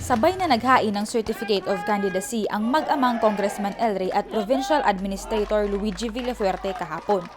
Sabay na naghain ng Certificate of Candidacy ang mag-amang Congressman El Rey at Provincial Administrator Luigi Villafuerte kahapon.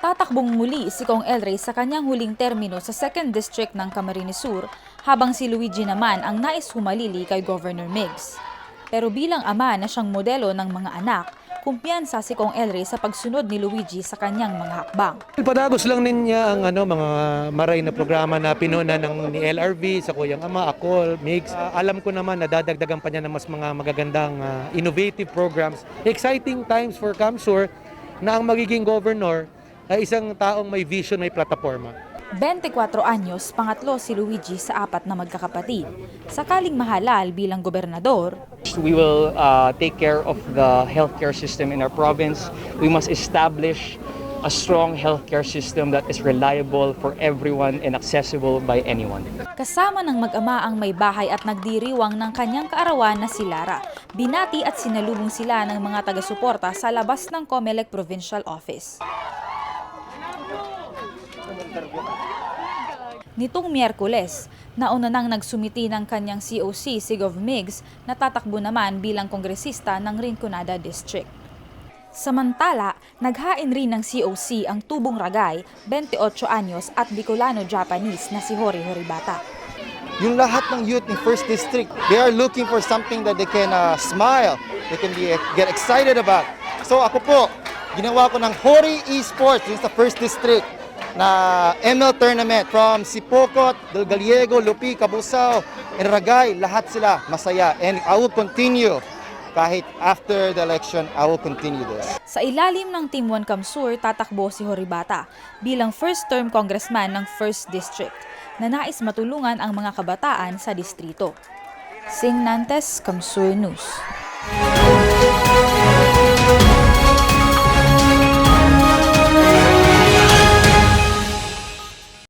Tatakbong muli si Kong El Rey sa kanyang huling termino sa 2nd District ng Camarines Sur, habang si Luigi naman ang nais humalili kay Governor Migs. Pero bilang ama na siyang modelo ng mga anak, kumpiyansa si Kong El Rey sa pagsunod ni Luigi sa kanyang mga hakbang. Padagos lang niya ang mga maray na programa na pinuna ni LRV sa kuyang ama, ako, Migs. Alam ko naman na dadagdagan pa niya ng mas mga magagandang innovative programs. Exciting times for Camsur na ang magiging governor ay isang taong may vision, may plataforma. 24 anyos, pangatlo si Luigi sa 4 na magkakapatid. Sakaling mahalal bilang gobernador, we will take care of the healthcare system in our province. We must establish a strong healthcare system that is reliable for everyone and accessible by anyone. Kasama ng mag-ama ang may bahay at nagdiriwang ng kanyang kaarawan na si Lara. Binati at sinalubong sila ng mga taga-suporta sa labas ng COMELEC Provincial Office. Nitong Miyerkules, nauna nang nagsumiti ng kanyang COC si Gov. Migs na tatakbo naman bilang kongresista ng Rinconada District. Samantala, naghain rin ng COC ang tubong ragay, 28 anyos at Bicolano-Japanese na si Jory Horibata. Yung lahat ng youth in 1st District, they are looking for something that they can smile, they can get excited about. So ako po, ginawa ko ng Jory Esports sa 1st District na ML tournament from Sipocot, Del Gallego, Lupi, Cabusao, and Ragay, lahat sila masaya. And I will continue kahit after the election, I will continue this. Sa ilalim ng Team 1 Camsur, tatakbo si Horibata bilang first-term congressman ng 1st District na nais matulungan ang mga kabataan sa distrito. Sing Nantes, Camsur News.